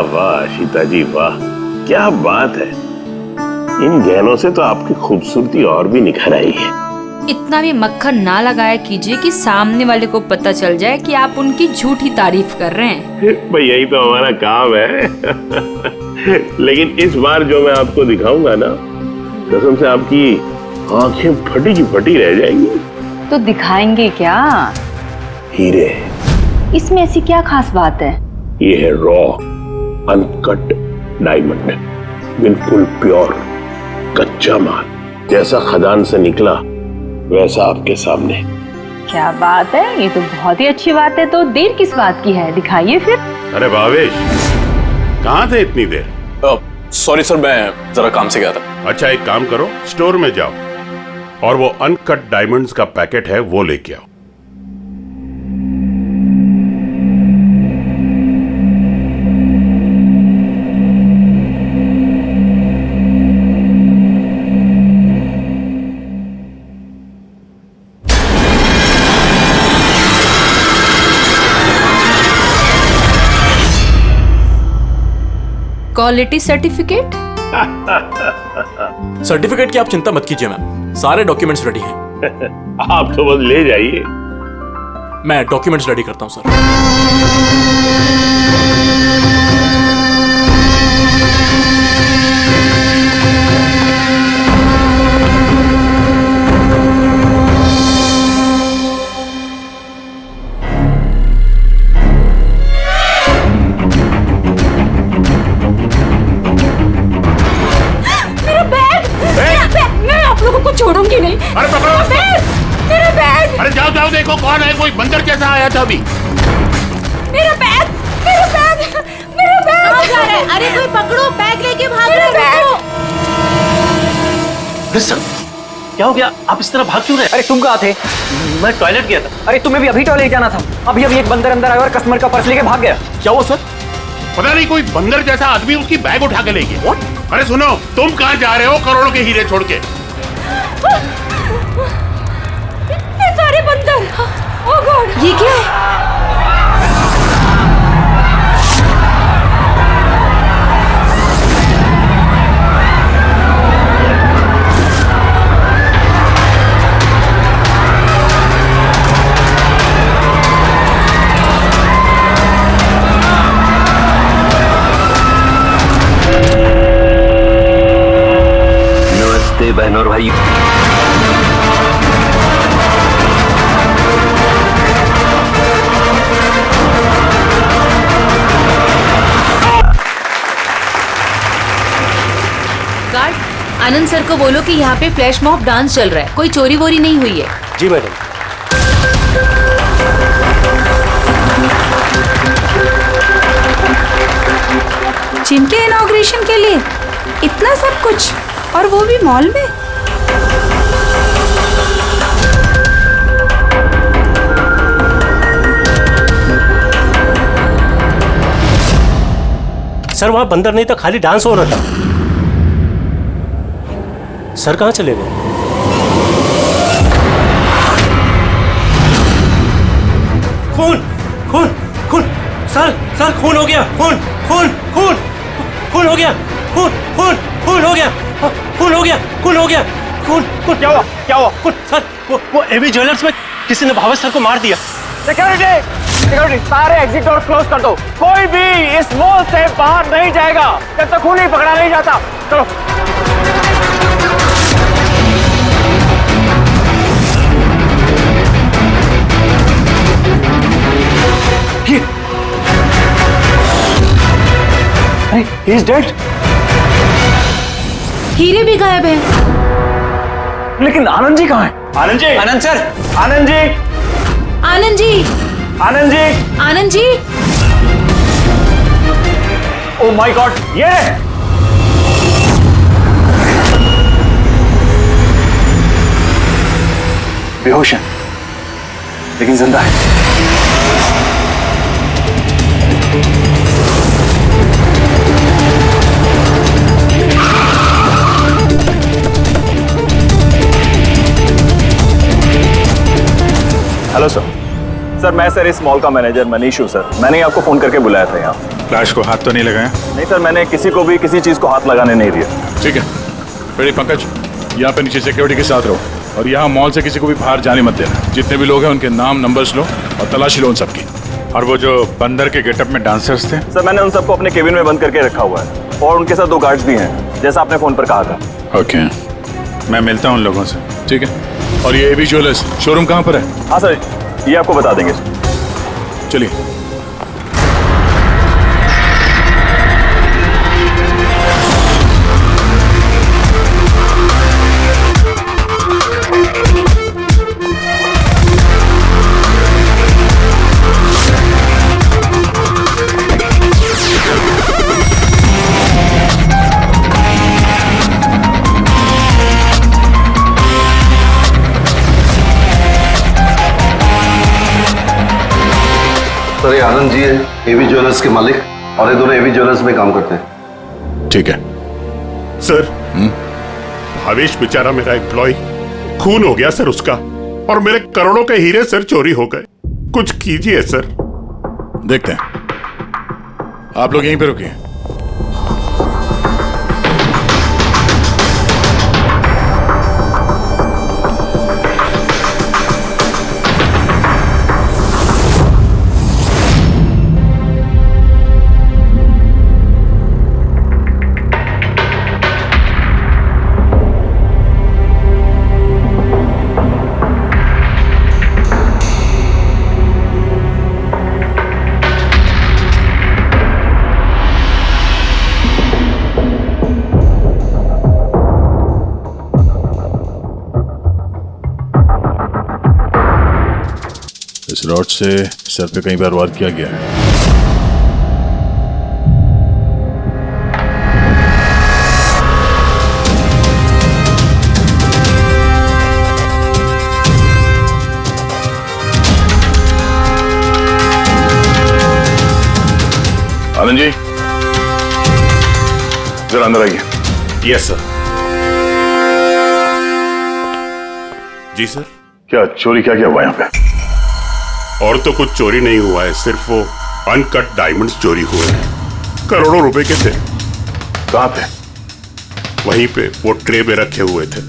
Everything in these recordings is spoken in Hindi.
वाह वाह सीता जी वाह, क्या बात है। इन गहनों से तो आपकी खूबसूरती और भी निखर आई है। इतना भी मक्खन ना लगाया कीजिए कि सामने वाले को पता चल जाए कि आप उनकी झूठी तारीफ कर रहे हैं। भाई यही तो हमारा काम है। लेकिन इस बार जो मैं आपको दिखाऊंगा ना, कसम से आपकी आंखें फटी की फटी रह जाएंगी। तो दिखाएंगे क्या? हीरे। इसमें ऐसी क्या खास बात है? ये है रॉ अनकट डायमंड, बिल्कुल प्योर कच्चा माल, जैसा खदान से निकला वैसा आपके सामने। क्या बात है, ये तो बहुत ही अच्छी बात है। तो देर किस बात की है, दिखाइए फिर। अरे भावेश, कहाँ थे इतनी देर? सॉरी सर, मैं जरा काम से गया था। अच्छा एक काम करो, स्टोर में जाओ और वो अनकट डायमंड्स का पैकेट है वो लेके आओ। Quality certificate? सर्टिफिकेट की आप चिंता मत कीजिए मैम, सारे डॉक्यूमेंट्स रेडी हैं। आप तो बस ले जाइए। मैं डॉक्यूमेंट्स रेडी करता हूं सर। छोड़ूंगी नहीं। अरे पकड़ो मेरा बैग। अरे जाओ जाओ, देखो कौन है, कोई बंदर कैसा आया था अभी। मेरा बैग, मेरा बैग, मेरा बैग। कहाँ जा रहे हैं? अरे कोई पकड़ो, बैग लेके भाग रहे हैं। अरे सर, क्या हो गया? आप इस तरह भाग क्यों रहे? अरे तुम कहाँ थे? मैं टॉयलेट गया था। अरे तुम्हें भी अभी टॉयलेट जाना था। अभी अभी एक बंदर अंदर आया और कस्टमर का पर्स लेके भाग गया। क्या हुआ सर? पता नहीं, कोई बंदर जैसा आदमी उसकी बैग उठा के ले गया। अरे सुनो, तुम कहाँ जा रहे हो करोड़ों के हीरे छोड़ के? इतने सारे बंदर। ओह गॉड, ये क्या है? नमस्ते बहनों और भाई। आनंद सर को बोलो कि यहाँ पे फ्लैश मॉब डांस चल रहा है, कोई चोरी वोरी नहीं हुई है। जी मैडम। जिम के इनॉग्रेशन के लिए इतना सब कुछ, और वो भी मॉल में। सर वहां बंदर नहीं था, खाली डांस हो रहा था। सर कहाँ चले गए? खून खून खून, सर सर खून हो गया, खून खून खून खून हो गया, खून खून खून हो गया, खून हो गया, खून हो गया, खून खून। क्या हुआ? क्या हुआ? खून सर, वो एवी ज्वेलर्स में किसी ने भावेश सर को मार दिया। सिक्योरिटी, सिक्योरिटी, सारे एग्जिट डोर क्लोज कर दो। कोई भी इस मॉल से बाहर नहीं जाएगा जब तक खून नहीं पकड़ा नहीं जाता। चलो। अरे, he is dead। हीरे भी गायब हैं। लेकिन आनंद जी कहाँ हैं? Anand ji, Anand sir, Anand ji, Anand ji, Anand ji, Anand ji. Oh my god, ये बेहोश है लेकिन जिंदा है। Hello sir. सर मैं इस मॉल का मैनेजर मनीष हूँ सर। मैंने ही आपको फोन करके बुलाया था यहाँ। फ्लैश को हाथ तो नहीं लगाया? नहीं सर, मैंने किसी को भी किसी चीज को हाथ लगाने नहीं दिया। ठीक है, बेटे पंकज, यहाँ पे नीचे सिक्योरिटी के साथ रहो और यहाँ मॉल से किसी को भी बाहर जाने मत देना। जितने भी लोग हैं उनके नाम नंबर्स लो और तलाशी लो उन सबकी। और वो जो बंदर के गेटअप में डांसर्स थे? सर मैंने उन सबको अपने केबिन में बंद करके रखा हुआ है और उनके साथ 2 गार्ड्स भी हैं, जैसा आपने फोन पर कहा था। ओके, मैं मिलता हूँ उन लोगों से। ठीक है, और ये एबी ज्वेलर्स शोरूम कहाँ पर है? हाँ सर, ये आपको बता देंगे। चलिए। सर ये आनंद जी है, एवी ज्वेलर्स के मालिक, और ये दोनों एवी ज्वेलर्स में काम करते हैं। ठीक है सर। भावेश बेचारा मेरा एम्प्लॉय, खून हो गया सर उसका, और मेरे करोड़ों के हीरे सर चोरी हो गए। कुछ कीजिए सर। देखते हैं, आप लोग यहीं पे रुकिए। इस रॉड से सर पे कई बार वार किया गया है। आनंद जी, जरा अंदर आइए। Yes sir. जी सर। क्या चोरी क्या हुआ यहाँ पे? और तो कुछ चोरी नहीं हुआ है, सिर्फ वो अनकट डायमंड्स चोरी हुए हैं। करोड़ों रुपए के थे। कहाँ पे? वहीं पे वो ट्रे में रखे हुए थे।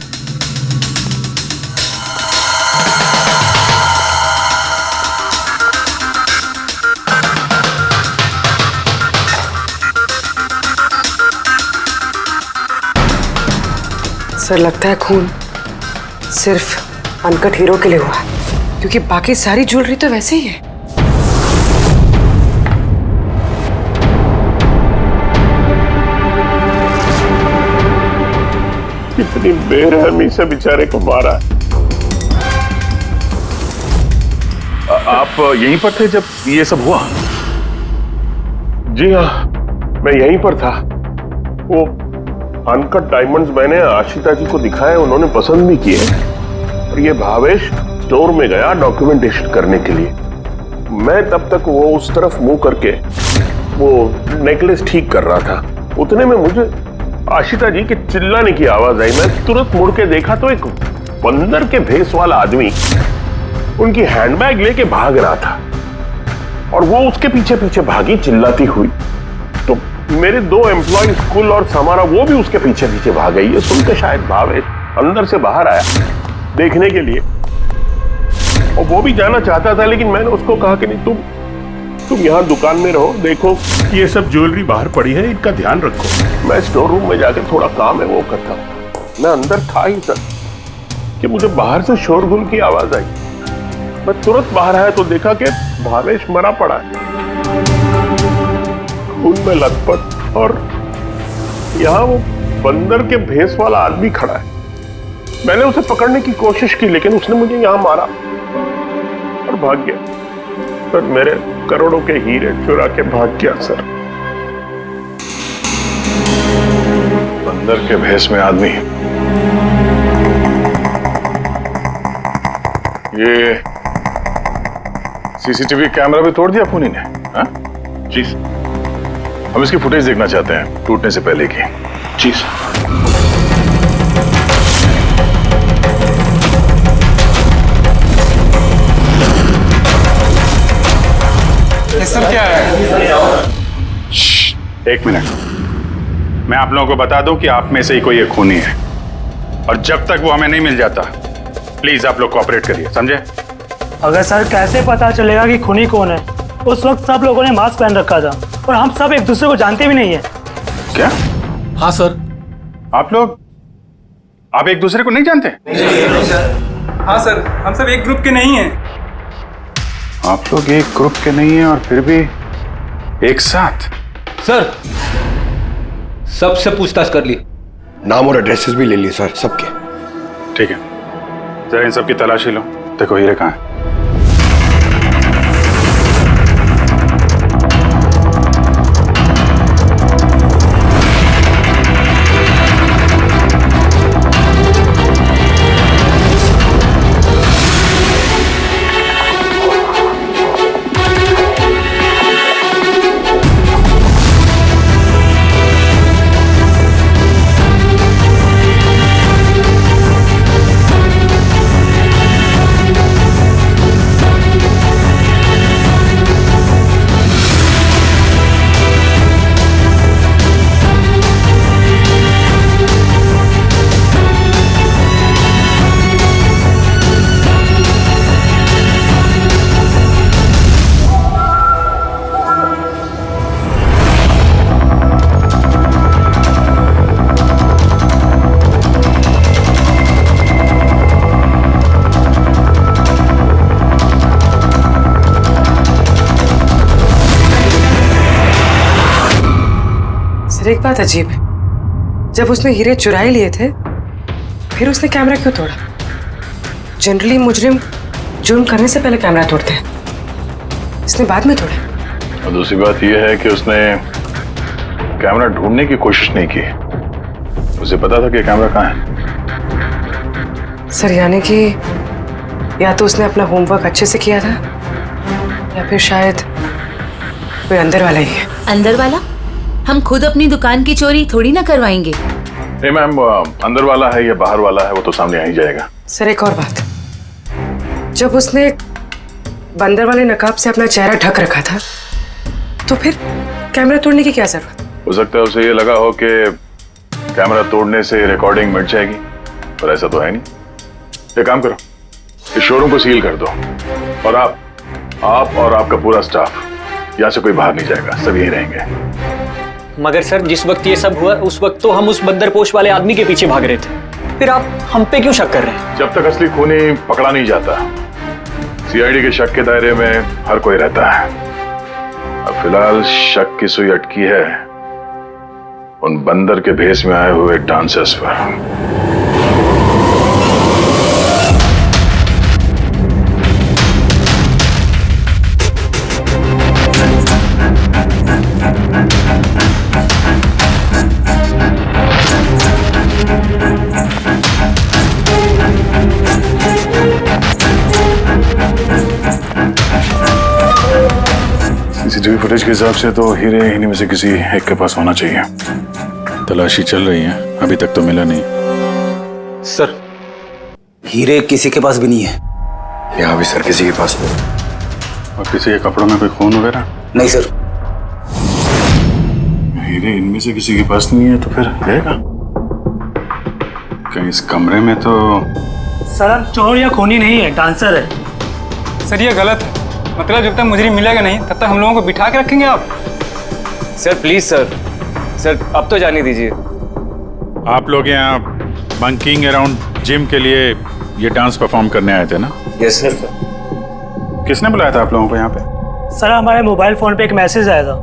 सर लगता है खून सिर्फ अनकट हीरो के लिए हुआ है, क्योंकि बाकी सारी ज्वेलरी तो वैसे ही है। कितनी बेरहमी से बेचारे को मारा। आप यहीं पर थे जब ये सब हुआ? जी हाँ, मैं यहीं पर था। वो अनकट डायमंड्स मैंने आशिता जी को दिखाए, उन्होंने पसंद भी किए। और ये भावेश स्टोर में गया डॉक्यूमेंटेशन करने के लिए। मैं तब तक वो उस तरफ मुंह करके वो नेकलेस ठीक कर रहा था। उतने में मुझे आशिता जी के चिल्लाने की आवाज आई। मैं तुरंत मुड़ के देखा तो एक बंदर के भेस वाला आदमी उनकी हैंडबैग लेके भाग रहा था और वो उसके पीछे पीछे भागी चिल्लाती हुई। तो मेरे 2 एम्प्लॉय स्कूल और समारा वो भी उसके पीछे पीछे भाग गई। ये सुनकर शायद भावेश अंदर से बाहर आया देखने के लिए, और वो भी जाना चाहता था, लेकिन मैंने उसको कहा कि नहीं, तुम यहाँ दुकान में रहो, देखो ये सब ज्वेलरी बाहर पड़ी है, इनका ध्यान रखो। मैं स्टोर रूम में जाकर थोड़ा काम है वो करता हूँ। मैं अंदर था ही सर कि मुझे बाहर से शोरगुल की आवाज आई। मैं तुरंत बाहर आया तो देखा कि भावेश मरा पड़ा है, खून में लथपथ, और यहाँ वो बंदर के भेस वाला आदमी खड़ा है। मैंने उसे पकड़ने की कोशिश की, लेकिन उसने मुझे यहाँ मारा और भाग गया। सर मेरे करोड़ों के हीरे चुरा के भाग गया सर। बंदर के भेस में आदमी। ये सीसीटीवी कैमरा भी तोड़ दिया खूनी ने? हाँ? जी हम इसकी फुटेज देखना चाहते हैं टूटने से पहले की। जी सर क्या है? एक मिनट, मैं आप लोगों को बता दूं कि आप में से ही कोई एक खूनी है, और जब तक वो हमें नहीं मिल जाता प्लीज आप लोग कोऑपरेट करिए, समझे? अगर सर कैसे पता चलेगा कि खूनी कौन है? उस वक्त सब लोगों ने मास्क पहन रखा था और हम सब एक दूसरे को जानते भी नहीं है। क्या? हाँ सर। आप एक दूसरे को नहीं जानते? हाँ सर, हम सब एक ग्रुप के नहीं हैं। आप लोग एक ग्रुप के नहीं हैं और फिर भी एक साथ? सर सबसे पूछताछ कर ली, नाम और एड्रेसेस भी ले लिए सर सबके। ठीक है, जरा इन सबकी तलाशी लो, देखो हीरे कहाँ है। सर एक बात अजीब है, जब उसने हीरे चुरा ही लिए थे फिर उसने कैमरा क्यों तोड़ा? जनरली मुजरिम जुर्म करने से पहले कैमरा तोड़ते हैं, इसने बाद में तोड़ा। और दूसरी बात यह है कि उसने कैमरा ढूंढने की कोशिश नहीं की, उसे पता था कि कैमरा कहाँ है। सर यानी कि या तो उसने अपना होमवर्क अच्छे से किया था या फिर शायद कोई अंदर वाला ही है। अंदर वाला? हम खुद अपनी दुकान की चोरी थोड़ी ना करवाएंगे। नहीं मैम, अंदर वाला है या बाहर वाला है वो तो सामने आ ही जाएगा। सर एक और बात, जब उसने बंदर वाले नकाब से अपना चेहरा ढक रखा था तो फिर कैमरा तोड़ने की क्या जरूरत? हो सकता है उसे ये लगा हो कि कैमरा तोड़ने से रिकॉर्डिंग मिट जाएगी, पर ऐसा तो है नहीं। एक काम करो, इस शोरूम को सील कर दो और आप और आपका पूरा स्टाफ यहाँ से कोई बाहर नहीं जाएगा, सब यहीं रहेंगे। मगर सर जिस वक्त ये सब हुआ उस वक्त तो हम उस बंदरपोश वाले आदमी के पीछे भाग रहे थे, फिर आप हम पे क्यों शक कर रहे हैं? जब तक असली खूनी पकड़ा नहीं जाता सीआईडी के शक के दायरे में हर कोई रहता है। अब फिलहाल शक की सुई अटकी है उन बंदर के भेष में आए हुए डांसर्स पर। सीसीटीवी फुटेज के हिसाब से तो हीरे इन्हीं में से किसी एक के पास होना चाहिए। तलाशी चल रही है, अभी तक तो मिला नहीं। सर हीरे किसी के पास भी नहीं है। यहाँ भी सर किसी के पास नहीं। और किसी के कपड़ों में कोई खून वगैरह? नहीं सर। हीरे इनमें से किसी के पास नहीं है तो फिर रहेगा कहीं इस कमरे में? तो सर चोर या खूनी नहीं है, डांसर है। सर ये गलत है, मतलब जब तक मुजरिम मिलेगा नहीं तब तक हम लोगों को बिठा के रखेंगे आप? सर प्लीज सर अब तो जाने दीजिए। आप लोग यहाँ बंकिंग अराउंड जिम के लिए ये डांस परफॉर्म करने आए थे ना? Yes sir. किसने बुलाया था आप लोगों को यहाँ पे? सर हमारे मोबाइल फोन पे एक मैसेज आया था।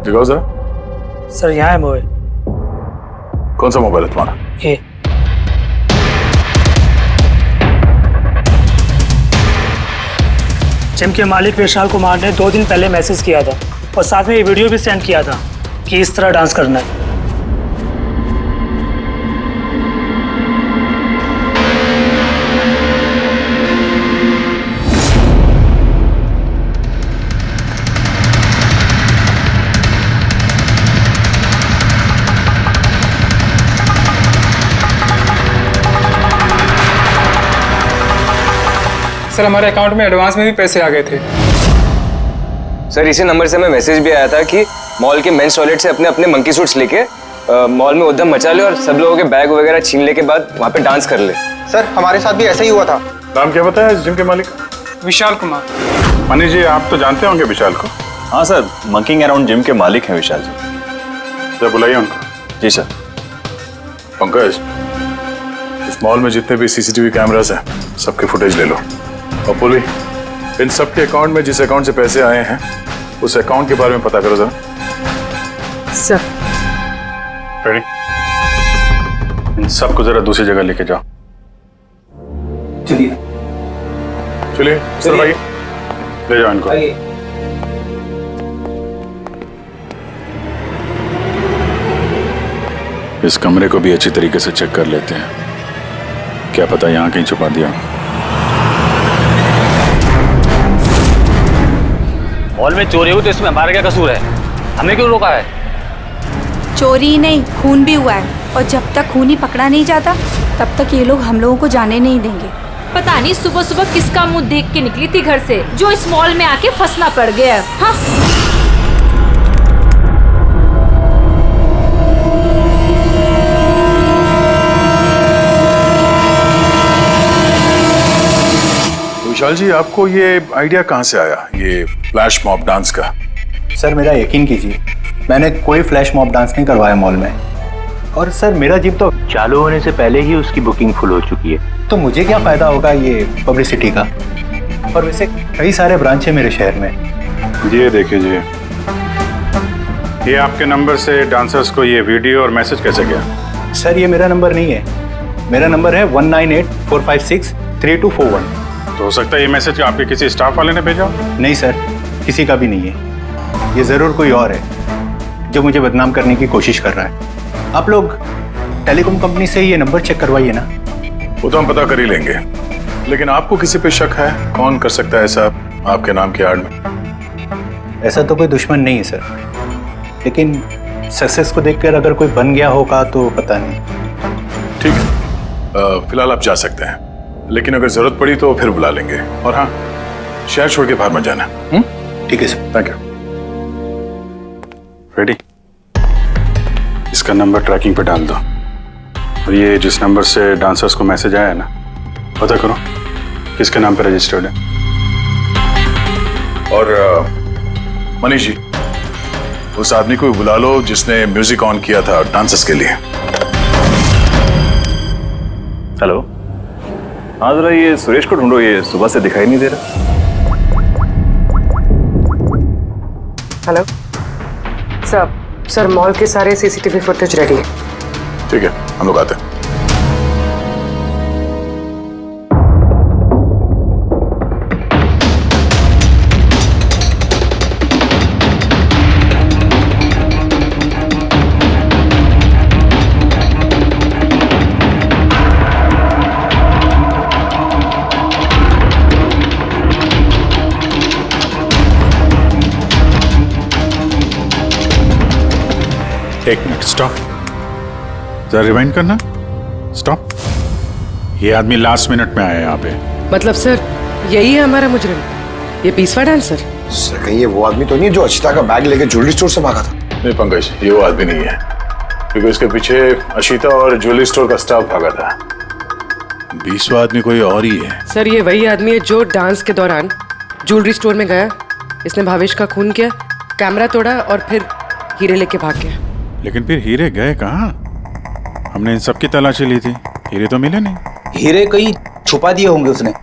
दिखाओ जरा। सर यहाँ है मोबाइल। कौन सा मोबाइल है तुम्हारा? ये जिम के मालिक विशाल कुमार ने 2 दिन पहले मैसेज किया था और साथ में ये वीडियो भी सेंड किया था कि इस तरह डांस करना है। सर हमारे अकाउंट में एडवांस में भी पैसे आ गए थे। सर इसी नंबर से हमें मैसेज भी आया था कि मॉल के मेंस टॉयलेट से अपने अपने मंकी सूट्स लेके मॉल में उद्यम मचा ले और सब लोगों के बैग वगैरह छीन ले के बाद वहाँ पे डांस कर ले। सर हमारे साथ भी ऐसा ही हुआ था। नाम क्या बताया इस जिम के मालिक? विशाल कुमार। मनीष जी, आप तो जानते होंगे विशाल को? हाँ सर, मंकिंग अराउंड जिम के मालिक हैं विशाल जी। जब बुलाइए उनको। जी सर। पंकज, इस मॉल में जितने भी सीसीटीवी कैमरास हैं सबके फुटेज ले लो। और पुली, इन सबके अकाउंट में जिस अकाउंट से पैसे आए हैं उस अकाउंट के बारे में पता करो जरा। सर। रेडी? इन सबको जरा दूसरी जगह लेके जाओ। चलिए चलिए सर भाई, ले जाओ इनको। इस कमरे को भी अच्छी तरीके से चेक कर लेते हैं, क्या पता यहाँ कहीं छुपा दिया। मॉल में चोरी हुई तो इसमें हमारा क्या कसूर है? हमें क्यों रोका है? चोरी नहीं, खून भी हुआ है और जब तक खून ही पकड़ा नहीं जाता तब तक ये लोग हम लोगों को जाने नहीं देंगे। पता नहीं सुबह सुबह किसका मुंह देख के निकली थी घर से जो इस मॉल में आके फंसना पड़ गया। हाँ। विशाल जी, आपको ये आइडिया कहाँ से आया, ये फ्लैश मॉब डांस का? सर मेरा यकीन कीजिए, मैंने कोई फ्लैश मॉब डांस नहीं करवाया मॉल में। और सर मेरा जिम तो चालू होने से पहले ही उसकी बुकिंग फुल हो चुकी है, तो मुझे क्या फायदा होगा ये पब्लिसिटी का। और वैसे कई सारे ब्रांच है मेरे शहर में। ये देखिए जी, ये आपके नंबर से डांसर्स को ये वीडियो और मैसेज कैसे गया? सर ये मेरा नंबर नहीं है, मेरा नंबर है 1984563241। तो हो सकता है ये मैसेज आपके किसी स्टाफ वाले ने भेजा हो? नहीं सर, किसी का भी नहीं है, ये ज़रूर कोई और है जो मुझे बदनाम करने की कोशिश कर रहा है। आप लोग टेलीकॉम कंपनी से ये नंबर चेक करवाइए ना। वो तो हम पता कर ही लेंगे, लेकिन आपको किसी पे शक है? कौन कर सकता है ऐसा आपके नाम की आड़ में? ऐसा तो कोई दुश्मन नहीं है सर, लेकिन सक्सेस को देखकर अगर कोई बन गया होगा तो पता नहीं। ठीक है, फिलहाल आप जा सकते हैं, लेकिन अगर जरूरत पड़ी तो फिर बुला लेंगे। और हाँ, शहर छोड़ के बाहर मत जाना। ठीक है सर। Thank you. रेडी? इसका नंबर ट्रैकिंग पे डाल दो और ये जिस नंबर से डांसर्स को मैसेज आया है ना, पता करो किसके नाम पे रजिस्टर्ड है। और मनीष जी, उस आदमी को बुला लो जिसने म्यूजिक ऑन किया था डांसर्स के लिए। हेलो, हाँ जरा ये सुरेश को ढूंढो, ये सुबह से दिखाई नहीं दे रहा। हेलो सर, मॉल के सारे सीसीटीवी फुटेज रेडी है। ठीक है, हम लोग आते हैं। एक मिनट, स्टॉप, जरा रिवाइंड करना। स्टॉप। ये आदमी लास्ट मिनट में आया यहाँ पे। मतलब सर यही है हमारा मुजरिम, ये पीसवा डांसर? सर कहीं ये वो आदमी तो नहीं है जो अचिता का बैग लेके ज्वेलरी स्टोर से भागा था? नहीं पंकज, ये वो आदमी नहीं है, क्योंकि उसके पीछे अशिता और ज्वेलरी स्टोर का स्टाफ भागा था। 20वां आदमी कोई और ही है। सर ये वही आदमी है जो डांस के दौरान ज्वेलरी स्टोर में गया, इसने भावेश का खून किया, कैमरा तोड़ा और फिर हीरे लेके भाग गया। लेकिन फिर हीरे गए कहाँ? हमने इन सब की तलाशी ली थी, हीरे तो मिले नहीं। हीरे कहीं छुपा दिए होंगे उसने,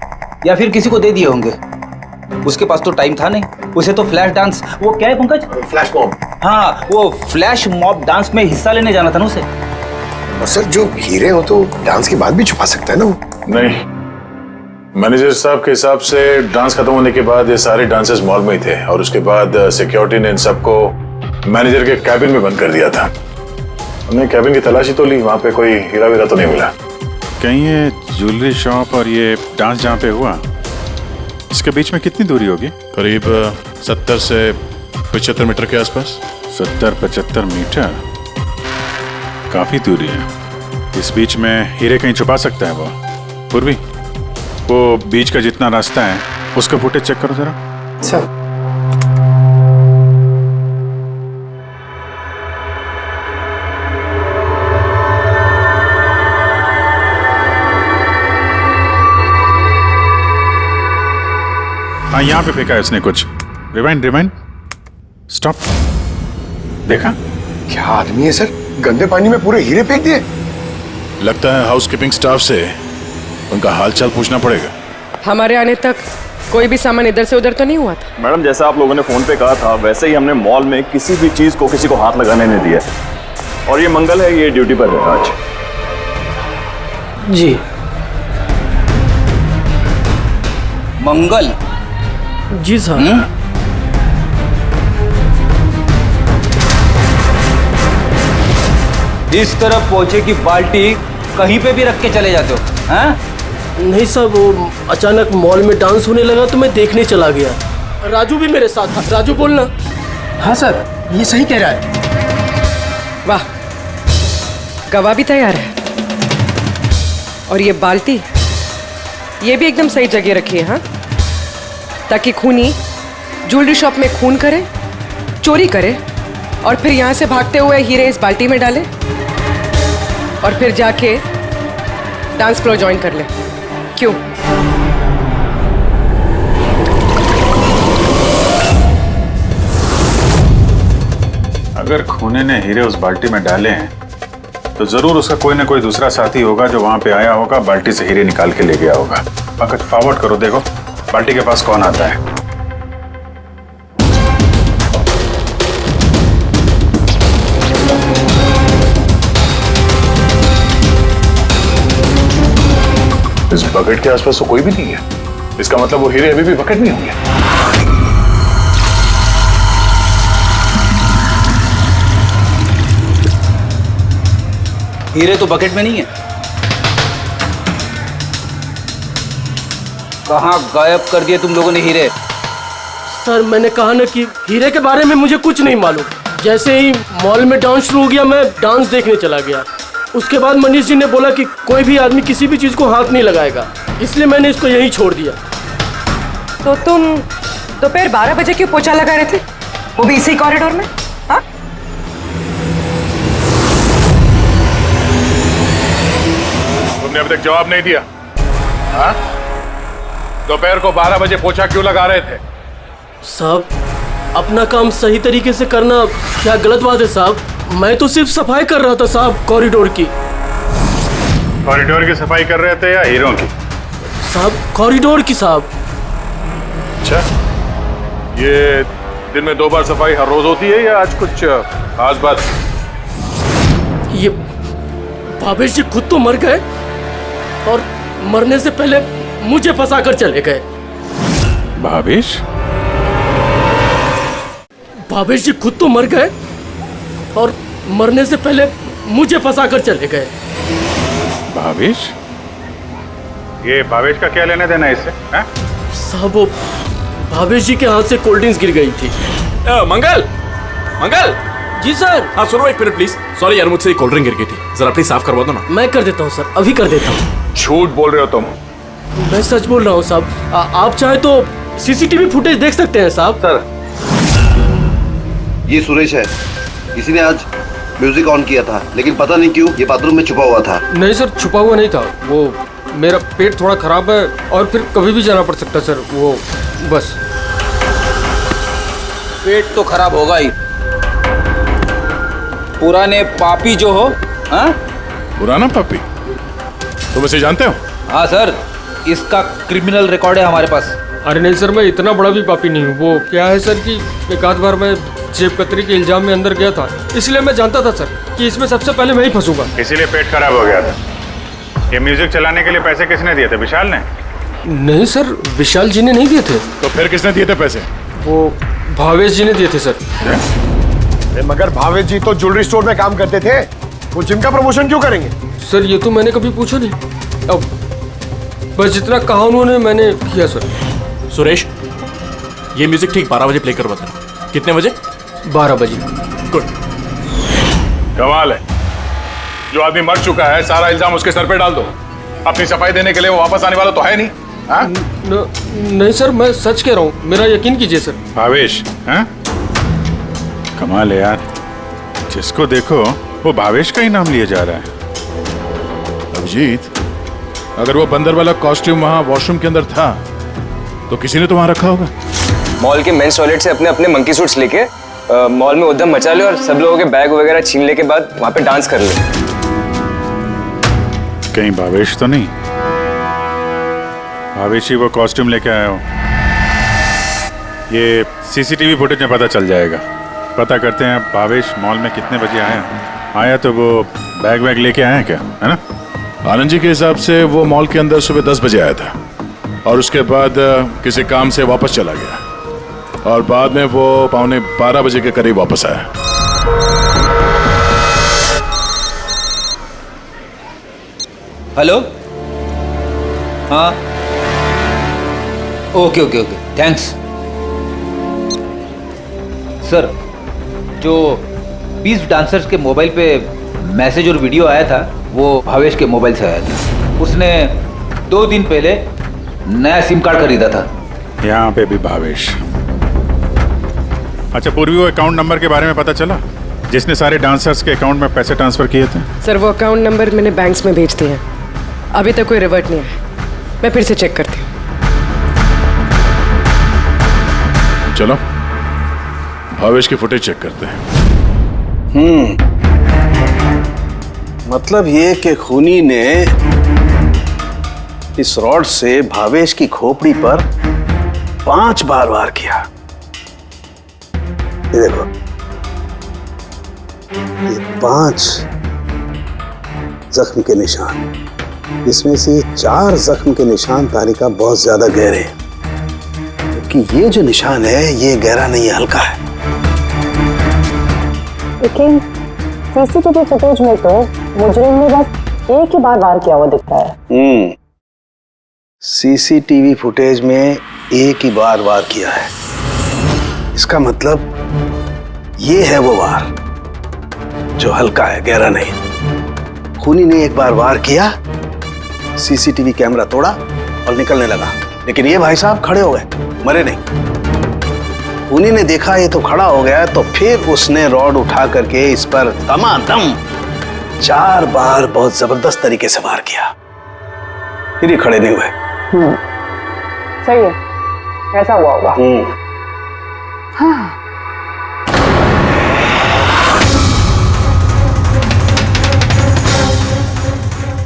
या फिर किसी को दे दिए होंगे। उसके पास तो टाइम था नहीं, उसे तो फ्लैश डांस, वो क्या है पंकज? Flash mob. हाँ, वो फ्लैश मॉब डांस में हिस्सा लेने जाना था ना उसे। और सर जो हीरे हो तो डांस के बाद भी छुपा सकता है ना वो? नहीं, मैनेजर साहब के हिसाब से डांस खत्म होने के बाद ये सारे डांसर्स मॉल में ही थे और उसके बाद सिक्योरिटी ने इन सबको मैनेजर के कैबिन में बंद कर दिया था। हमने कैबिन की तलाशी तो ली, वहां पे कोई हीरा वीरा तो नहीं मिला। कहीं ये ज्वेलरी शॉप और ये डांस जहाँ पे हुआ, इसके बीच में कितनी दूरी होगी? करीब 70 से 75 मीटर के आसपास। 70-75 मीटर, काफी दूरी है। इस बीच में हीरे कहीं छुपा सकता है वो। पूर्वी, वो बीच का जितना रास्ता है उसका फुटेज चेक करो जरा। अच्छा। हाँ यहाँ पे फेंका है उसने कुछ। Rewind rewind, stop. देखा? क्या आदमी है सर, गंदे पानी में पूरे हीरे फेंक दिए। लगता है हाउसकीपिंग स्टाफ से उनका हालचाल पूछना पड़ेगा। हमारे आने तक कोई भी सामान इधर से उधर तो नहीं हुआ था। मैडम जैसा आप लोगों ने फोन पे कहा था वैसे ही हमने मॉल में किसी भी चीज को किसी को हाथ लगाने नहीं दिया। और ये मंगल है, ये ड्यूटी पर है आज। जी मंगल जी सर। इस तरफ पहुंचे कि बाल्टी कहीं पे भी रख के चले जाते हो, हैं? नहीं सर, वो अचानक मॉल में डांस होने लगा तो मैं देखने चला गया। राजू भी मेरे साथ था। राजू बोलना। हाँ सर, ये सही कह रहा है। वाह, गवाह भी तैयार है। और ये बाल्टी, ये भी एकदम सही जगह रखी है, हाँ? ताकि खूनी ज्वेलरी शॉप में खून करे, चोरी करे और फिर यहाँ से भागते हुए हीरे इस बाल्टी में डाले और फिर जाके डांस फ्लोर ज्वाइन कर ले। क्यों? अगर खूने ने हीरे उस बाल्टी में डाले हैं तो जरूर उसका कोई ना कोई दूसरा साथी होगा जो वहां पे आया होगा, बाल्टी से हीरे निकाल के ले गया होगा। अगर फॉरवर्ड करो, देखो बाल्टी के पास कौन आता है। इस बकेट के आसपास तो कोई भी नहीं है। इसका मतलब वो हीरे अभी भी बकेट में होंगे। हीरे तो बकेट में नहीं है। कहाँ गायब कर दिए तुम लोगों ने हीरे? सर मैंने कहा ना कि हीरे के बारे में मुझे कुछ नहीं मालूम। जैसे ही मॉल में डांस शुरू हो गया मैं डांस देखने चला गया। उसके बाद मनीष जी ने बोला कि कोई भी आदमी किसी भी चीज को हाथ नहीं लगाएगा, इसलिए मैंने इसको यहीं छोड़ दिया। तो तुम दोपहर 12 बजे क्यों पोछा लगा रहे थे, वो भी इसी कॉरिडोर में? हाँ? तुमने अभी तक जवाब नहीं दिया। हाँ? दोपहर को 12 बजे पोछा क्यों लगा रहे थे? साहब, अपना काम सही तरीके से करना क्या गलत बात है साहब? मैं तो सिर्फ सफाई कर रहा था साहब, कॉरिडोर की। कॉरिडोर की सफाई कर रहे थे या हीरों की? साहब कॉरिडोर की साहब। अच्छा, ये दिन में 2 बार सफाई हर रोज होती है या आज कुछ खास बात? ये भावेश जी खुद तो मर गए और मरने से पहले मुझे फंसा कर चले गए। भावेश? भावेश जी खुद तो मर गए और मरने से पहले मुझे फंसा कर चले गए। भावेश? ये भावेश का क्या लेना देना इससे? साहब वो भावेश जी के हाथ से कोल्ड ड्रिंक्स गिर गई थी। मंगल, मंगल। जी सर। हाँ सुनो एक मिनट प्लीज। सॉरी यार, मुझसे कोल्ड ड्रिंक गिर गई थी, जरा प्लीज साफ करवा दो ना। मैं कर देता हूँ सर, अभी कर देता हूँ। झूठ बोल रहे हो तुम? मैं सच बोल रहा हूँ साहब। आप चाहे तो सीसीटीवी फुटेज देख सकते हैं साहब। सर, ये सुरेश है, इसी ने आज म्यूजिक ऑन किया था, लेकिन पता नहीं क्यों ये बाथरूम में छुपा हुआ था। नहीं सर, छुपा हुआ नहीं था। वो मेरा पेट थोड़ा खराब है और फिर कभी भी जाना पड़ सकता सर, वो बस। पेट तो खराब होगा ही। पुराने पापी जो हो। हाँ? पुराना पापी? तुम इसे जानते हो? हाँ सर, इसका क्रिमिनल रिकॉर्ड है हमारे पास। अरे नहीं सर, मैं इतना बड़ा भी पापी नहीं हूँ। वो क्या है सर कि एक आध बार मैं जेब कतरी के इल्जाम में अंदर गया था, इसलिए मैं जानता था सर कि इसमें सबसे पहले मैं ही फंसूंगा। इसीलिए पेट खराब हो गया था। ये म्यूजिक चलाने के लिए पैसे किसने दिए थे? विशाल ने? नहीं सर, विशाल जी ने नहीं दिए थे। तो फिर किसने दिए थे पैसे? वो भावेश जी ने दिए थे सर। मगर भावेश जी तो ज्वेलरी स्टोर में काम करते थे, वो जिम का प्रमोशन क्यों करेंगे? सर ये तो मैंने कभी पूछा नहीं। अब बस जितना कहा उन्होंने मैंने किया सर। सुरेश, ये म्यूजिक ठीक 12 बजे प्ले करवा देना। कितने बजे? 12 बजे। गुड। कमाल है, जो आदमी मर चुका है सारा इल्जाम उसके सर पे डाल दो। अपनी सफाई देने के लिए वो वापस आने वाला तो है नहीं। नहीं सर, मैं सच कह रहा हूँ, मेरा यकीन कीजिए सर। भावेश? हाँ? कमाल है यार, जिसको देखो वो भावेश का ही नाम लिया जा रहा है। अभिजीत, अगर वो बंदर वाला कॉस्ट्यूम वहां वॉशरूम के अंदर था तो किसी ने तो वहां रखा होगा। मॉल के मेंस टॉयलेट से अपने अपने मंकी सूट्स लेके मॉल में उद्यम मचा ले और सब लोगों के बैग वगैरह छीन ले के बाद वहां पे डांस कर ले। कहीं भावेश तो नहीं? भावेश ही वो कॉस्ट्यूम लेके आया हो। ये सीसीटीवी फुटेज में पता चल जाएगा। पता करते हैं भावेश मॉल में कितने बजे आया तो वो बैग वैग लेके आया क्या, है ना? आनंद जी के हिसाब से वो मॉल के अंदर सुबह 10 बजे आया था और उसके बाद किसी काम से वापस चला गया और बाद में वो 11:15 बजे के करीब वापस आया। हेलो, हाँ, okay okay okay, thanks sir. जो 20 डांसर्स के मोबाइल पे मैसेज और वीडियो आया था वो भावेश के मोबाइल से आया था। उसने 2 दिन पहले नया सिम कार्ड खरीदा था। यहाँ पे भी भावेश। अच्छा पूर्वी, वो अकाउंट नंबर के बारे में पता चला जिसने सारे डांसर्स के अकाउंट में पैसे ट्रांसफर किए थे? सर वो अकाउंट नंबर मैंने बैंक्स में भेज दिए हैं, अभी तक कोई रिवर्ट नहीं आया। मैं फिर से चेक करती हूँ। चलो भावेश की फुटेज चेक करते हैं। मतलब ये कि खूनी ने इस रॉड से भावेश की खोपड़ी पर 5 बार वार किया। ये देखो, ये 5 जख्म के निशान, इसमें से 4 जख्म के निशान तारिका बहुत ज्यादा गहरे हैं, क्योंकि ये जो निशान है ये गहरा नहीं है, हल्का है। लेकिन सीसीटीवी फुटेज में तो मुजरिम ने बस एक ही बार वार किया हुआ दिखता है। सीसीटीवी फुटेज में एक ही बार वार किया है, इसका मतलब ये है वो वार जो हल्का है, गहरा नहीं। खूनी ने एक बार वार किया, सीसीटीवी कैमरा तोड़ा और निकलने लगा, लेकिन ये भाई साहब खड़े हो गए, मरे नहीं। खूनी ने देखा ये तो खड़ा हो गया, तो फिर उसने रॉड उठा करके इस पर दमादम 4 बार बहुत जबरदस्त तरीके से वार किया, फिर ये खड़े नहीं हुए। सही है, ऐसा हुआ होगा। हाँ।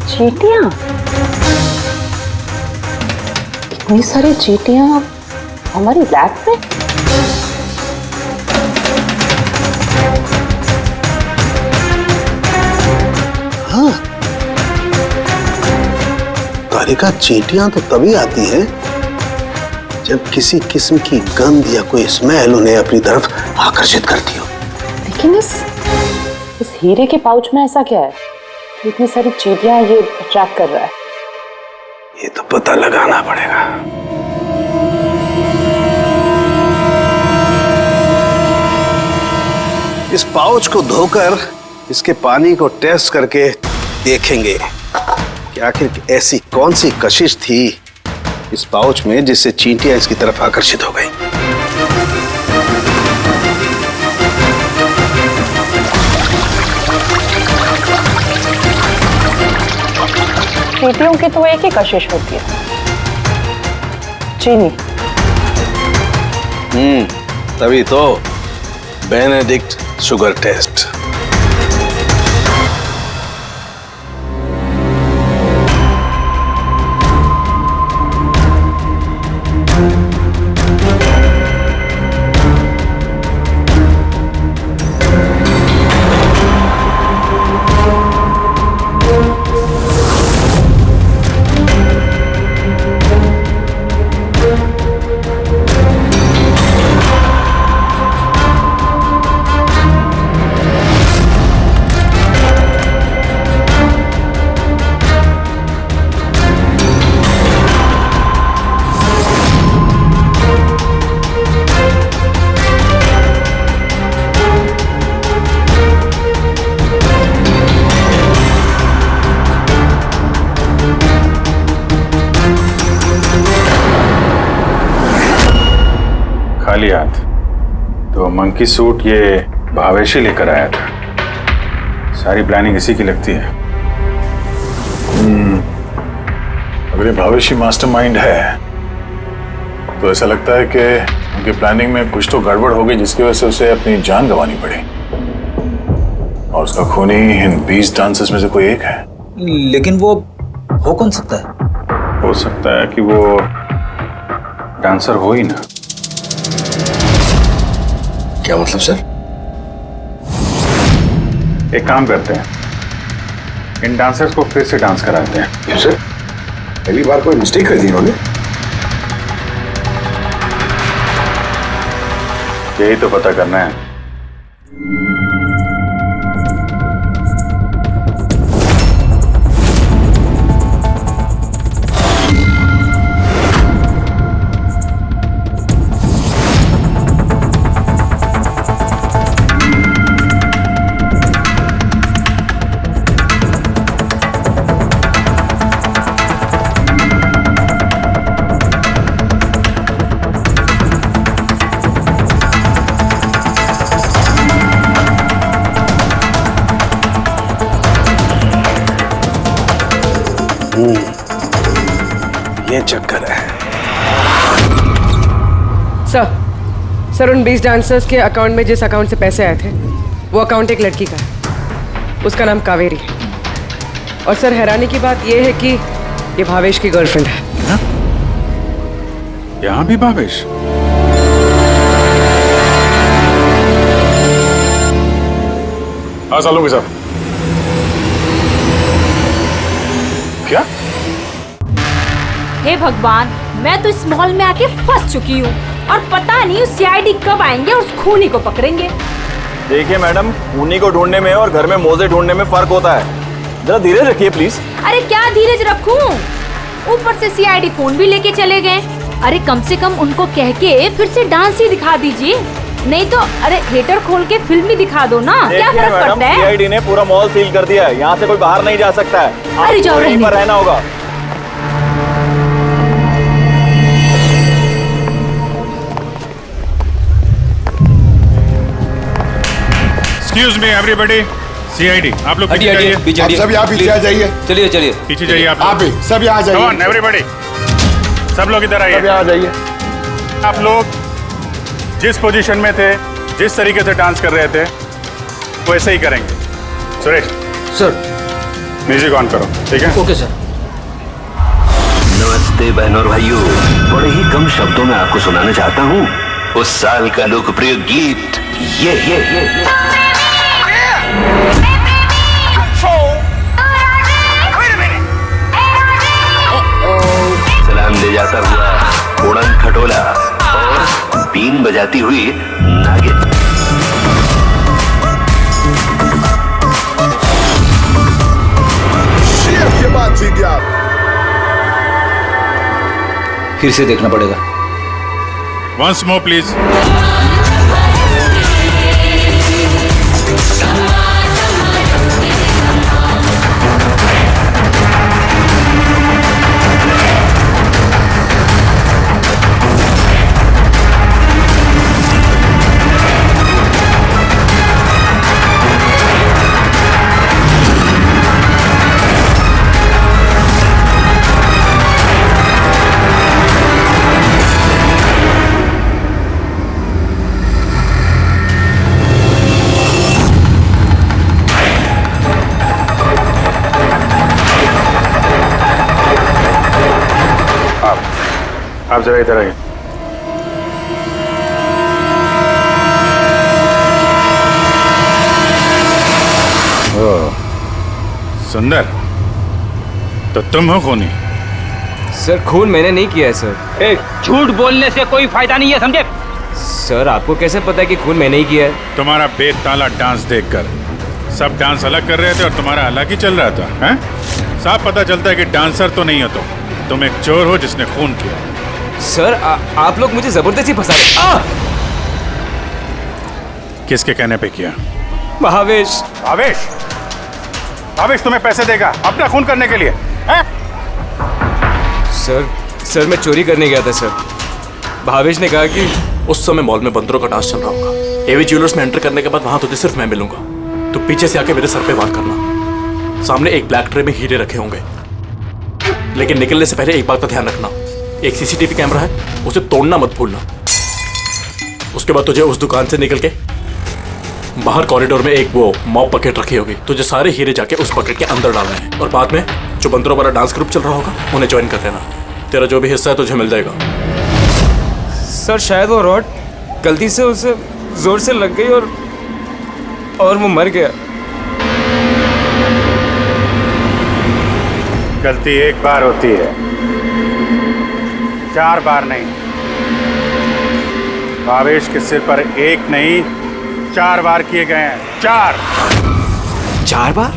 चींटियां, इतनी सारी चींटियां हमारी लैब में। हाँ, तारिका, चींटियां तो तभी आती हैं जब किसी किस्म की गंध या कोई स्मेल उन्हें अपनी तरफ आकर्षित करती हो। लेकिन इस हीरे के पाउच में ऐसा क्या है कि इतनी सारी चींटियां ये अट्रैक्ट कर रहा है? ये तो पता लगाना पड़ेगा। इस पाउच को धोकर इसके पानी को टेस्ट करके देखेंगे कि आखिर ऐसी कौन सी कशिश थी इस पाउच में जिससे चींटियां इसकी तरफ आकर्षित हो गई। चींटियों की तो एक ही कशिश होती है, चीनी। तभी तो बेनेडिक्ट शुगर टेस्ट। खाली हाथ तो मंकी सूट ये भावेश ही लेकर आया था। सारी प्लानिंग इसी की लगती है। अगर ये भावेश ही मास्टरमाइंड है तो ऐसा लगता है कि उनकी प्लानिंग में कुछ तो गड़बड़ हो गई जिसकी वजह से उसे अपनी जान गंवानी पड़ी। और उसका खूनी इन 20 डांसर्स में से कोई एक है। लेकिन वो हो कौन सकता है? हो सकता है कि वो डांसर हो ही ना। क्या मतलब सर? एक काम करते हैं, इन डांसर्स को फिर से डांस कराते हैं। क्यों सर? पहली बार कोई मिस्टेक कर दी इन्होंने। यही तो पता करना है। ये चक्कर है। सर उन 20 डांसर्स के अकाउंट में जिस अकाउंट से पैसे आए थे वो अकाउंट एक लड़की का है। उसका नाम कावेरी है। और सर हैरानी की बात यह है कि ये भावेश की गर्लफ्रेंड है। यहां भी भावेश? हाँ सालों के साथ क्या? हे भगवान, मैं तो इस मॉल में आके फंस चुकी हूँ और पता नहीं उस सीआईडी कब आएंगे और उस खूनी को पकड़ेंगे। देखिए मैडम, खूनी को ढूंढने में और घर में मोजे ढूंढने में फर्क होता है। जरा धीरे रखिए प्लीज। अरे क्या धीरज रखूं? ऊपर से सीआईडी फोन भी लेके चले गए। अरे कम से कम उनको कह के फिर से डांस ही दिखा दीजिए, नहीं तो अरे थिएटर खोल के फिल्म ही दिखा दो ना। क्या फर्क पड़ता है? सीआईडी ने पूरा मॉल सील कर दिया है, यहाँ से कोई बाहर नहीं जा सकता है। अरे जाओ, यहीं पर रहना होगा। Excuse me everybody, CID, आप लोग पीछे हटिए, जाइए। पीछे आप हटिए। सब यहाँ पीछे आ जाइए। चलिए चलिए पीछे जाइए आप आप भी सब यहाँ आ Come on, जाइए। everybody, सब लोग इधर आइए। सब यहाँ आ जाइए। आप लोग जिस पोजीशन में थे, जिस तरीके से डांस कर रहे थे, वैसे ही करेंगे। सुरेश सर म्यूजिक ऑन करो, ठीक है? Okay sir. नमस्ते बहनों और भाइयों, बड़े ही कम शब्दों में आपको सुनाना चाहता हूँ उस साल का लोकप्रिय गीत ये। सलाम ले जाता हुआ उड़न खटोला और बीन बजाती हुई नागिन। ये बात थी क्या? फिर से देखना पड़ेगा। Once more please. आप जरा इधर आइए। सुंदर, तो तुम हो खूनी? सर खून मैंने नहीं किया है सर। झूठ बोलने से कोई फायदा नहीं है, समझे? सर आपको कैसे पता है कि खून मैंने ही किया है? तुम्हारा बेताला डांस देखकर सब डांस अलग कर रहे थे और तुम्हारा अलग ही चल रहा था, हैं? साफ पता चलता है कि डांसर तो नहीं हो तुम एक चोर हो जिसने खून किया। सर आप लोग मुझे जबरदस्ती फंसा रहे। किसके कहने पे किया? भावेश। भावेश? भावेश तुम्हें पैसे देगा अपना खून करने के लिए, हैं? सर मैं चोरी करने गया था सर। भावेश ने कहा कि उस समय मॉल में बंदरों का डांस चल रहा होगा। एवी ज्वेलर्स में एंटर करने के बाद वहां तुझे सिर्फ मैं मिलूंगा। तो पीछे से आके मेरे सर पे वार करना। सामने एक ब्लैक ट्रे में हीरे रखे होंगे, लेकिन निकलने से पहले एक बात का ध्यान रखना, एक सीसीटीवी कैमरा है, उसे तोड़ना मत भूलना। उसके बाद तुझे उस दुकान से निकल के बाहर कॉरिडोर में एक वो मॉप बकेट रखी होगी, तुझे सारे हीरे जाके उस बकेट के अंदर डालने हैं और बाद में जो बंदरों वाला डांस ग्रुप चल रहा होगा उन्हें ज्वाइन कर देना। तेरा जो भी हिस्सा है तुझे मिल जाएगा। सर शायद वो रॉड गलती से उसे जोर से लग गई और वो मर गया। गलती एक बार होती है, 4 बार नहीं। भावेश के सिर पर एक नहीं 4 बार किए गए हैं। 4 बार?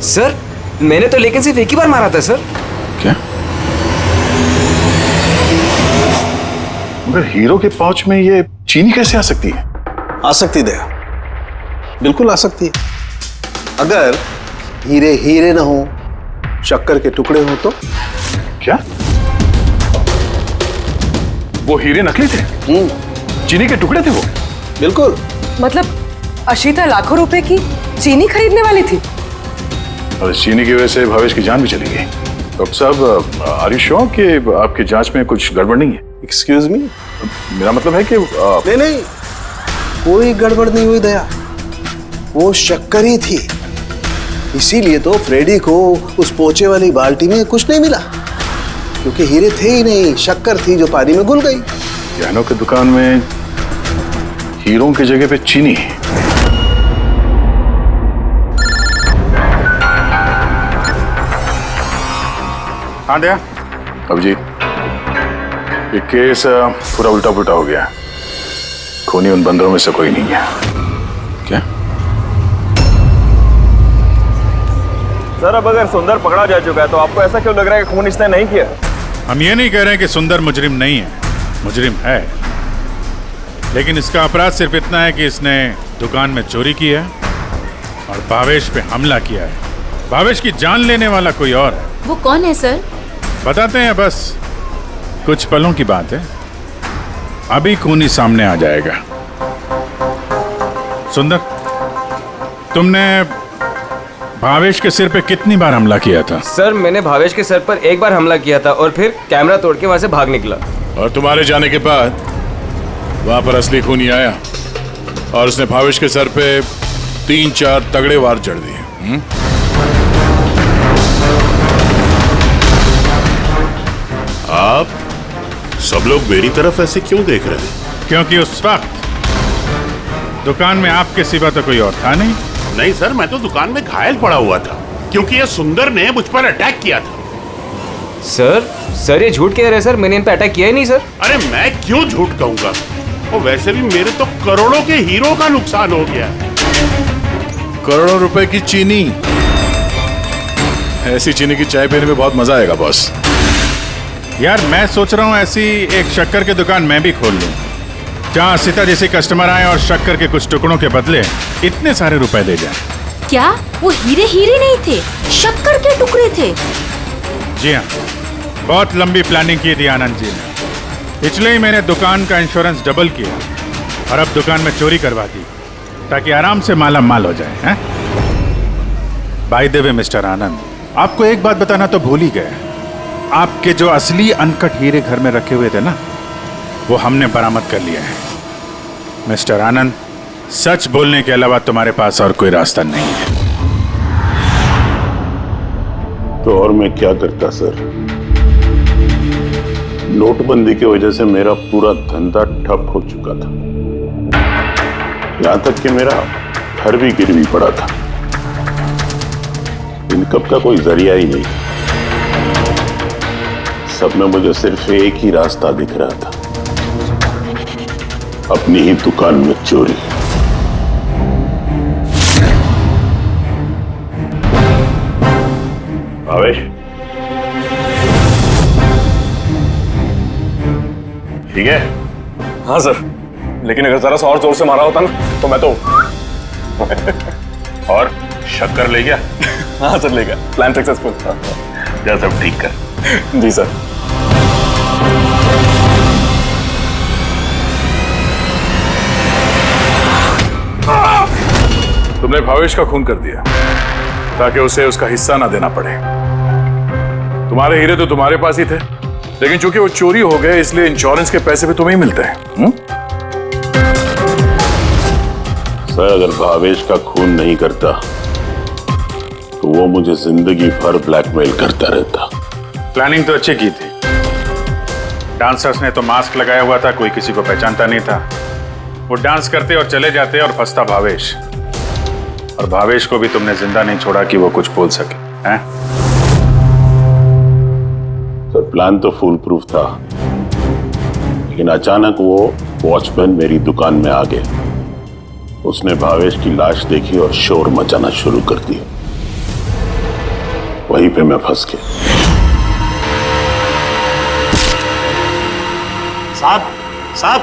सर मैंने तो लेकिन सिर्फ एक ही बार मारा था सर। क्या? मगर हीरो के पाउच में ये चीनी कैसे आ सकती है? आ सकती दया, बिल्कुल आ सकती है। अगर हीरे हीरे ना हो, शक्कर के टुकड़े हो तो। क्या? वो हीरे नकली थे? चीनी के टुकड़े थे वो? बिल्कुल। मतलब अशीता लाखों रुपए की चीनी खरीदने वाली थी और इस चीनी की वजह से भावेश की जान भी चली गई। डॉक्टर साहब, आर यू श्योर कि आपकी जांच में कुछ गड़बड़ नहीं है? Excuse me? मेरा मतलब है कि नहीं, कोई गड़बड़ नहीं हुई दया, वो शक्कर ही थी। इसीलिए तो फ्रेडी को उस पोचे वाली बाल्टी में कुछ नहीं मिला, क्योंकि हीरे थे ही नहीं, शक्कर थी जो पानी में घुल गई। गहनों की दुकान में हीरों की जगह पे चीनी। हाँ दया। अब जी ये केस पूरा उल्टा पुल्टा हो गया। खूनी उन बंदरों में से कोई नहीं है। क्या? सर अब अगर सुंदर पकड़ा जा चुका है तो आपको ऐसा क्यों लग रहा है कि खून इसने नहीं किया? हम ये नहीं कह रहे हैं कि सुंदर मुजरिम नहीं है, मुजरिम है, लेकिन इसका अपराध सिर्फ इतना है कि इसने दुकान में चोरी की है और भावेश पे हमला किया है। भावेश की जान लेने वाला कोई और है। वो कौन है सर? बताते हैं, बस कुछ पलों की बात है, अभी खूनी सामने आ जाएगा। सुंदर, तुमने भावेश के सिर पे कितनी बार हमला किया था? सर मैंने भावेश के सर पर एक बार हमला किया था और फिर कैमरा तोड़ के वहां से भाग निकला। और तुम्हारे जाने के बाद वहां पर असली खूनी आया और उसने भावेश के सर पे 3-4 तगड़े वार जड़ दिए। आप सब लोग मेरी तरफ ऐसे क्यों देख रहे हैं? क्योंकि उस वक्त दुकान में आपके सिवा तो कोई और था नहीं। नहीं सर, मैं तो दुकान में घायल पड़ा हुआ था क्योंकि ये सुंदर ने मुझ पर अटैक किया था। सर ये झूठ कह रहे हैं सर, मैंने इन पे अटैक किया ही नहीं सर। अरे मैं क्यों झूठ कहूंगा, और वैसे भी मेरे तो करोड़ों के हीरो का नुकसान हो गया। करोड़ों रुपए की चीनी, ऐसी चीनी की चाय पीने में बहुत मजा आएगा बॉस। यार मैं सोच रहा हूँ ऐसी एक शक्कर की दुकान मैं भी खोल लूँ, जहाँ सीता जैसे कस्टमर आए और शक्कर के कुछ टुकड़ों के बदले इतने सारे रुपए दे जाए। क्या वो हीरे हीरे नहीं थे, शक्कर के टुकड़े थे? जी हाँ, बहुत लंबी प्लानिंग की थी आनंद जी ने, इसलिए ही मैंने दुकान का इंश्योरेंस डबल किया और अब दुकान में चोरी करवा दी ताकि आराम से माला माल हो जाए। बाय द वे मिस्टर आनंद, आपको एक बात बताना तो भूल ही गए, आपके जो असली अनकट हीरे घर में रखे हुए थे ना, वो हमने बरामद कर लिया है। मिस्टर आनंद, सच बोलने के अलावा तुम्हारे पास और कोई रास्ता नहीं है। तो और मैं क्या करता सर? नोटबंदी की वजह से मेरा पूरा धंधा ठप हो चुका था, यहां तक कि मेरा घर भी गिरवी पड़ा था। इनकम का कोई जरिया ही नहीं, सब में मुझे सिर्फ एक ही रास्ता दिख रहा था, अपनी ही दुकान में चोरी। भावेश, ठीक है? हाँ सर, लेकिन अगर जरा सा और जोर से मारा होता ना तो मैं तो और शक्कर ले गया? हाँ सर ले गया, प्लान सक्सेसफुल। जा सब ठीक कर। जी सर। तुमने भावेश का खून कर दिया ताकि उसे उसका हिस्सा ना देना पड़े। तुम्हारे हीरे तो तुम्हारे पास ही थे, लेकिन चूंकि वो चोरी हो गए इसलिए इंश्योरेंस के पैसे भी तुम्हें ही मिलते हैं। सर अगर भावेश का खून नहीं करता तो वो मुझे जिंदगी भर ब्लैकमेल करता रहता। प्लानिंग तो अच्छी की थी। डांसर्स ने तो मास्क लगाया हुआ था, कोई किसी को पहचानता नहीं था। वो डांस करते और चले जाते और फंसता भावेश, और भावेश को भी तुमने जिंदा नहीं छोड़ा कि वो कुछ बोल सके, हैं? सर प्लान तो फुल प्रूफ था, लेकिन अचानक वो वॉचमैन मेरी दुकान में आ गया। उसने भावेश की लाश देखी और शोर मचाना शुरू कर दिया। वहीं पे मैं फंस गया। साहब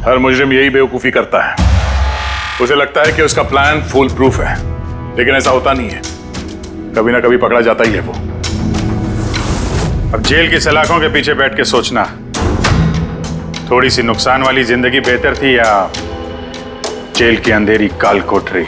हर मुजरिम यही बेवकूफी करता है। उसे लगता है कि उसका प्लान फुल प्रूफ है, लेकिन ऐसा होता नहीं है। कभी ना कभी पकड़ा जाता ही है वो। अब जेल की सलाखों के पीछे बैठ के सोचना, थोड़ी सी नुकसान वाली जिंदगी बेहतर थी या जेल की अंधेरी काल कोठरी।